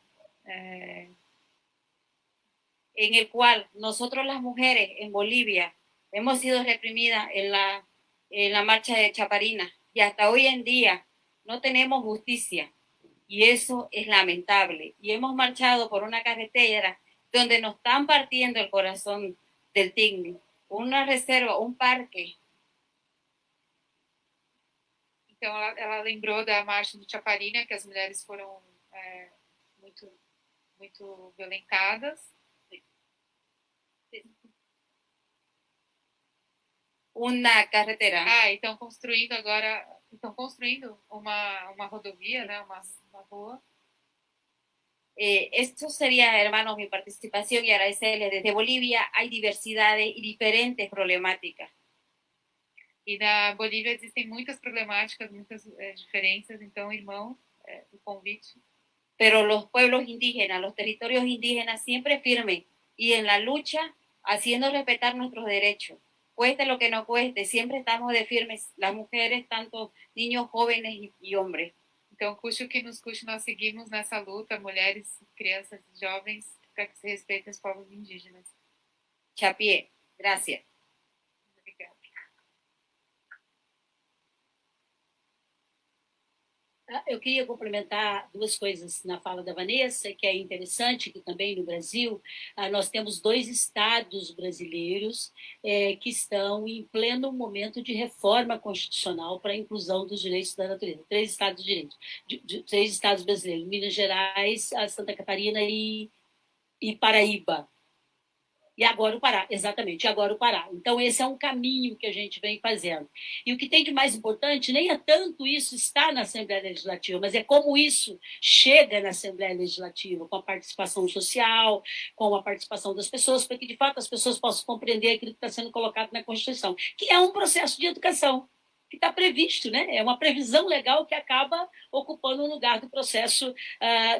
En el cual nosotros las mujeres en Bolivia hemos sido reprimidas en la marcha de Chaparina y hasta hoy en día no tenemos justicia y eso es lamentable. Y hemos marchado por una carretera donde nos están partiendo el corazón del Tigre, una reserva, un parque. Então, ela lembrou da marcha do Chaparina, que as mulheres foram muito violentadas. Una carretera. Estão construindo agora, uma rodovia, né, uma rua. Esto sería, hermanos, mi participación y agradecerles. Desde Bolivia hay diversidades y diferentes problemáticas. E na Bolívia existem muitas problemáticas, muitas diferenças. Então, irmãos, o convite. pero los pueblos indígenas, los territorios indígenas siempre firmes y en la lucha haciendo respetar nuestros derechos. Cueste lo que nos cueste, siempre estamos de firmes, las mujeres, tanto niños, jóvenes y hombres. Então, custe o que nos custe, nós seguimos nessa luta, mulheres, crianças e jovens, para que se respeitem os povos indígenas. Chapié, gracias. Obrigada. Eu queria complementar duas coisas na fala da Vanessa, que é interessante, que também no Brasil nós temos 2 estados brasileiros que estão em pleno momento de reforma constitucional para a inclusão dos direitos da natureza. 3 estados de direito, 3 estados brasileiros, Minas Gerais, Santa Catarina e Paraíba. E agora o Pará, exatamente, agora o Pará. Então, esse é um caminho que a gente vem fazendo. E o que tem de mais importante, nem é tanto isso estar na Assembleia Legislativa, mas é como isso chega na Assembleia Legislativa, com a participação social, com a participação das pessoas, para que, de fato, as pessoas possam compreender aquilo que está sendo colocado na Constituição, que é um processo de educação, que está previsto, né? É uma previsão legal que acaba ocupando um lugar do processo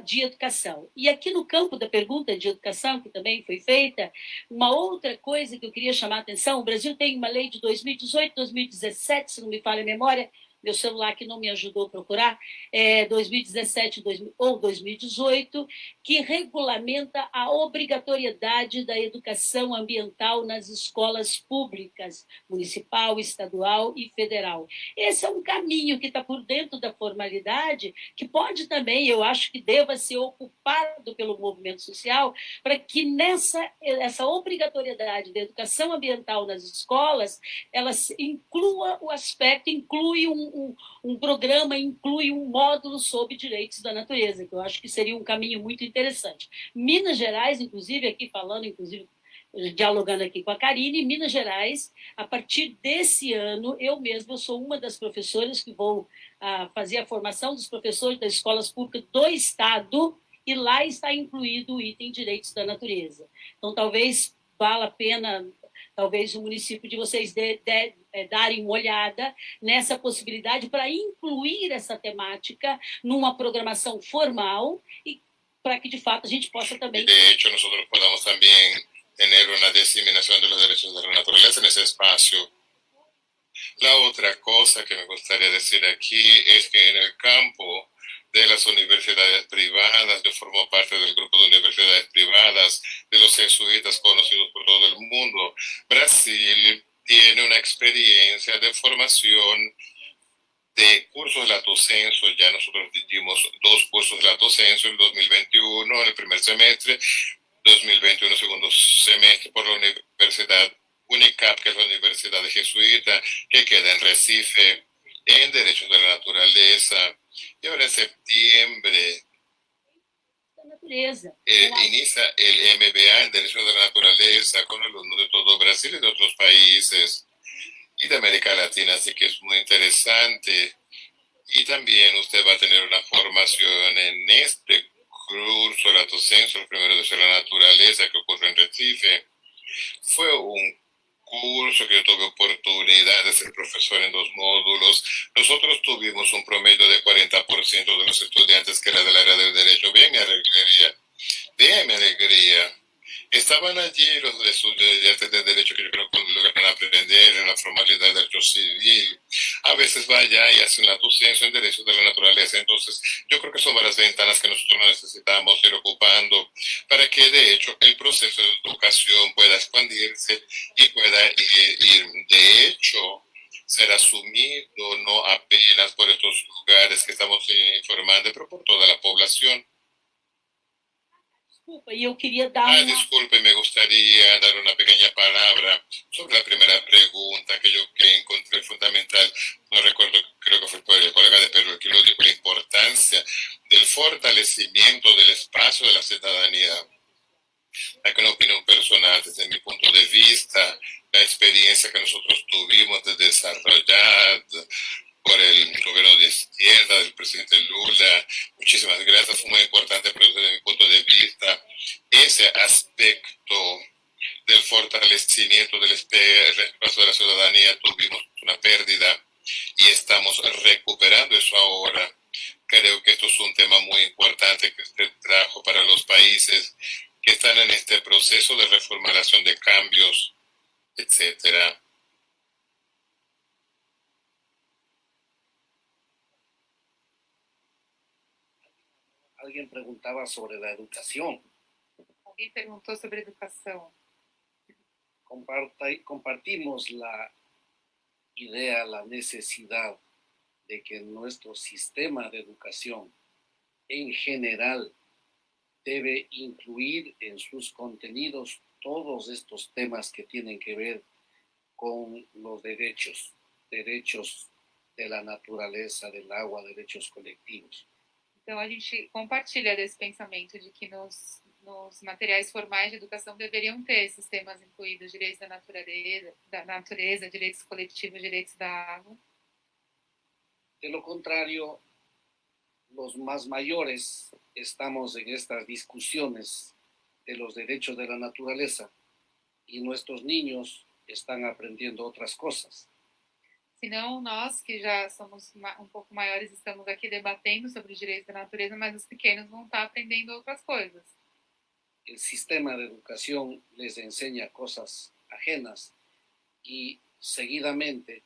de educação. E aqui no campo da pergunta de educação, que também foi feita, uma outra coisa que eu queria chamar a atenção, o Brasil tem uma lei de 2018, 2017, se não me falha a memória, meu celular que não me ajudou a procurar, 2017 ou 2018, que regulamenta a obrigatoriedade da educação ambiental nas escolas públicas, municipal, estadual e federal. Esse é um caminho que está por dentro da formalidade, que pode também, eu acho que deva ser ocupado pelo movimento social, para que essa obrigatoriedade da educação ambiental nas escolas, ela inclua o aspecto, inclui um programa, inclui um módulo sobre direitos da natureza, que eu acho que seria um caminho muito interessante. Minas Gerais, inclusive, aqui falando, inclusive, dialogando aqui com a Karine, Minas Gerais, a partir desse ano, eu sou uma das professoras que vou fazer a formação dos professores das escolas públicas do Estado, e lá está incluído o item direitos da natureza. Então, talvez valha a pena, talvez o município de vocês darem uma olhada nessa possibilidade para incluir essa temática numa programação formal e para que, de fato, a gente possa também... De hecho, nosotros podamos también tener una diseminación de los derechos de la naturaleza en ese espacio. La otra cosa que me gustaría decir aquí es que en el campo de las universidades privadas, yo formo parte del grupo de universidades privadas de los jesuitas conocidos por todo el mundo. Brasil tiene una experiencia de formación de cursos lato sensu. Ya nosotros dimos 2 cursos lato sensu en el 2021, en el primer semestre, 2021 segundo semestre, por la Universidad UNICAP, que es la Universidad de Jesuita, que queda en Recife, en Derechos de la Naturaleza. Y ahora en septiembre inicia el MBA en Derechos de la Naturaleza con alumnos de todo Brasil y de otros países y de América Latina, así que es muy interesante. Y también usted va a tener una formación en este curso, la docencia, el primero de la naturaleza, que ocurre en Recife. Fue un curso que yo tuve oportunidad de ser profesor en 2 módulos. Nosotros tuvimos un promedio de 40% de los estudiantes que era del área del derecho. Bien, mi alegría. Estaban allí los estudiantes de derecho que yo creo que logran aprender en la formalidad del derecho civil. A veces va allá y hacen la docencia en derechos de la naturaleza. Entonces, yo creo que son varias ventanas que nosotros necesitamos ir ocupando para que, de hecho, el proceso de educación pueda expandirse y pueda ir, de hecho, ser asumido no apenas por estos lugares que estamos informando, pero por toda la población. E eu queria dar disculpe, me gustaría dar una pequeña palabra sobre la primera pregunta que yo encontré fundamental. No recuerdo, creo que fue por el colega de Perú que lo dijo, la importancia del fortalecimiento del espacio de la ciudadanía. Hay una opinión personal, desde mi punto de vista, la experiencia que nosotros tuvimos de desarrollar por el gobierno de izquierda del presidente Lula. Muchísimas gracias, fue muy importante, pero desde mi punto de vista, ese aspecto del fortalecimiento del espacio de la ciudadanía, tuvimos una pérdida y estamos recuperando eso ahora. creo que esto es un tema muy importante que usted trajo para los países que están en este proceso de reformulación de cambios, etcétera. Alguien preguntaba sobre la educación. Alguém perguntou sobre educação. Compartimos la idea, la necesidad de que nuestro sistema de educación en general debe incluir en sus contenidos todos estos temas que tienen que ver con los derechos de la naturaleza, del agua, derechos colectivos. Então, a gente compartilha desse pensamento de que nos materiais formais de educação deveriam ter esses temas incluídos, direitos da natureza, direitos coletivos, direitos da água. De lo contrario, los más mayores estamos en estas discusiones de los derechos de la naturaleza y nuestros niños están aprendiendo otras cosas. Senão, nós que já somos um pouco maiores estamos aqui debatendo sobre os direitos da natureza, mas os pequenos vão estar aprendendo outras coisas. El sistema de educación les enseña cosas ajenas y seguidamente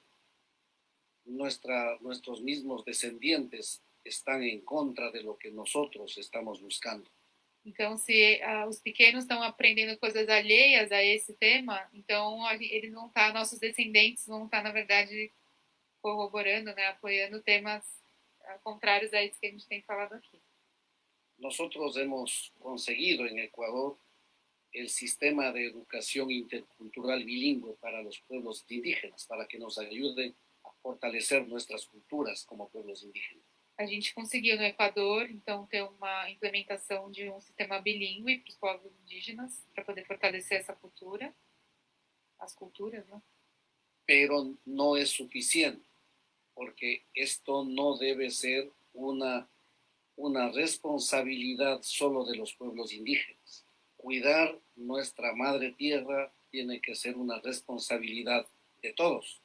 nuestros mismos descendientes están en contra de lo que nosotros estamos buscando. Então, se os pequenos estão aprendendo coisas alheias a esse tema, então eles vão estar, nossos descendentes vão estar, na verdade, corroborando, né, apoiando temas contrários a isso que a gente tem falado aqui. Nosotros hemos conseguido en Ecuador el sistema de educación intercultural bilingüe para los pueblos indígenas, para que nos ayuden a fortalecer nuestras culturas como pueblos indígenas. A gente conseguiu no Equador, então, ter uma implementação de um sistema bilíngue para os povos indígenas, para poder fortalecer essa cultura, as culturas, né? Pero no es suficiente, porque esto no debe ser una responsabilidad solo de los pueblos indígenas. Cuidar nuestra madre tierra tiene que ser una responsabilidad de todos.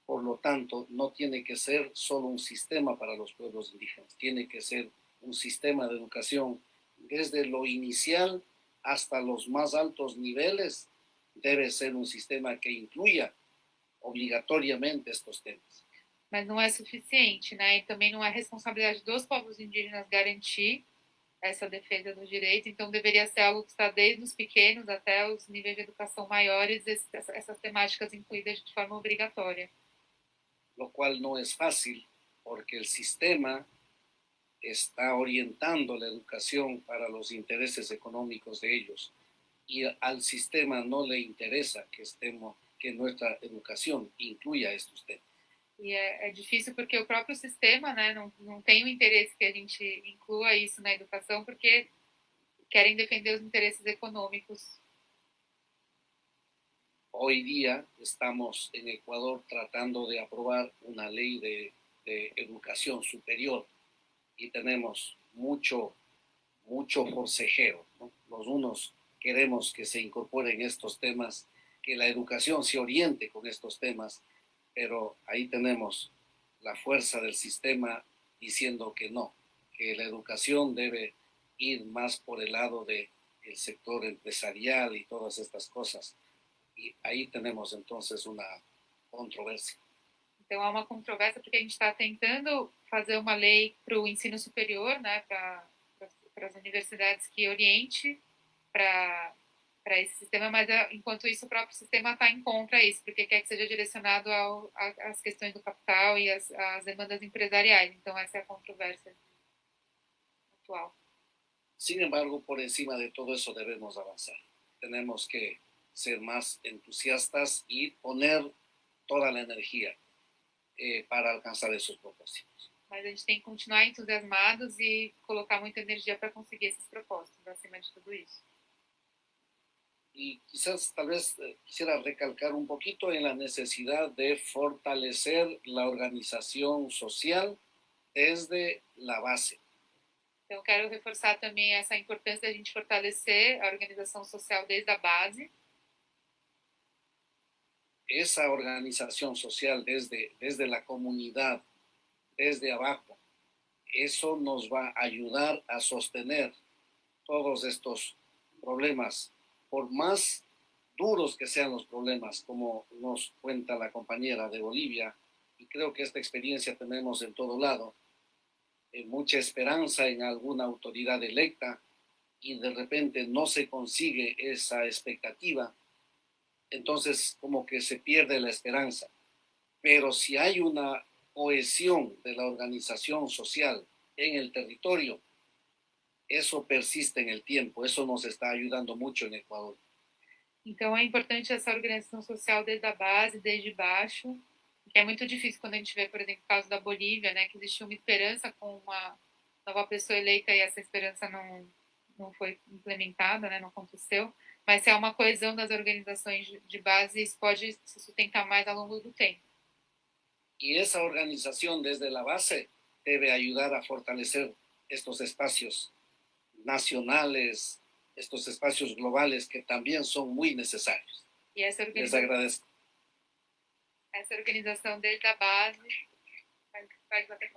Por lo tanto, no tiene que ser solo un sistema para los pueblos indígenas, tiene que ser un sistema de educación desde lo inicial hasta los más altos niveles. Debe ser un sistema que incluya obrigatoriamente estos temas. Mas não é suficiente, né? E também não é responsabilidade dos povos indígenas garantir essa defesa dos direitos, então deveria ser algo que está desde os pequenos até os níveis de educação maiores, essas temáticas incluídas de forma obrigatória. Lo cual no es fácil, porque el sistema está orientando la educación para los intereses económicos de ellos, y al sistema no le interesa que nuestra educación incluya estos temas. E é difícil porque o próprio sistema, né, não tem o interesse que a gente inclua isso na educação, porque querem defender os interesses econômicos. Hoy día estamos en Ecuador tratando de aprobar una ley de educación superior y tenemos mucho forcejeo, ¿no? Los unos queremos que se incorporen estos temas, que la educación se oriente con estos temas, pero ahí tenemos la fuerza del sistema diciendo que no, que la educación debe ir más por el lado del sector empresarial y todas estas cosas. Y ahí tenemos entonces una controversia. Então, há uma controvérsia porque a gente está tentando fazer uma lei para o ensino superior, né, para as universidades que oriente para esse sistema, mas enquanto isso o próprio sistema está em contra isso, porque quer que seja direcionado às questões do capital e às demandas empresariais. Então, essa é a controvérsia atual. Sin embargo, por encima de todo eso debemos avanzar. Tenemos que ser más entusiastas y poner toda la energía para alcanzar esos propósitos. Mas a gente tem que continuar entusiasmados e colocar muita energia para conseguir esses propósitos, acima de tudo isso. Y quizás tal vez quisiera recalcar un poquito en la necesidad de fortalecer la organización social desde la base. Então, quero reforçar também essa importância da gente fortalecer a organização social desde a base. Esa organización social desde la comunidad, desde abajo, eso nos va a ayudar a sostener todos estos problemas, por más duros que sean los problemas, como nos cuenta la compañera de Bolivia, y creo que esta experiencia tenemos en todo lado, mucha esperanza en alguna autoridad electa y de repente no se consigue esa expectativa, entonces como que se pierde la esperanza. Pero si hay una cohesión de la organización social en el territorio, eso persiste en el tiempo, eso nos está ayudando mucho en Ecuador. Então é importante essa organização social desde a base, desde baixo, que é muito difícil quando a gente vê, por exemplo, o caso da Bolívia, né, que existia uma esperança com uma nova pessoa eleita e essa esperança não foi implementada, né, não aconteceu, mas se há uma coesão das organizações de base, isso pode se sustentar mais ao longo do tempo. Y esa organización desde la base debe ayudar a fortalecer estos espacios nacionales, estos espacios globales que también son muy necesarios. E essa Les agradezco. organização desde a base faz bater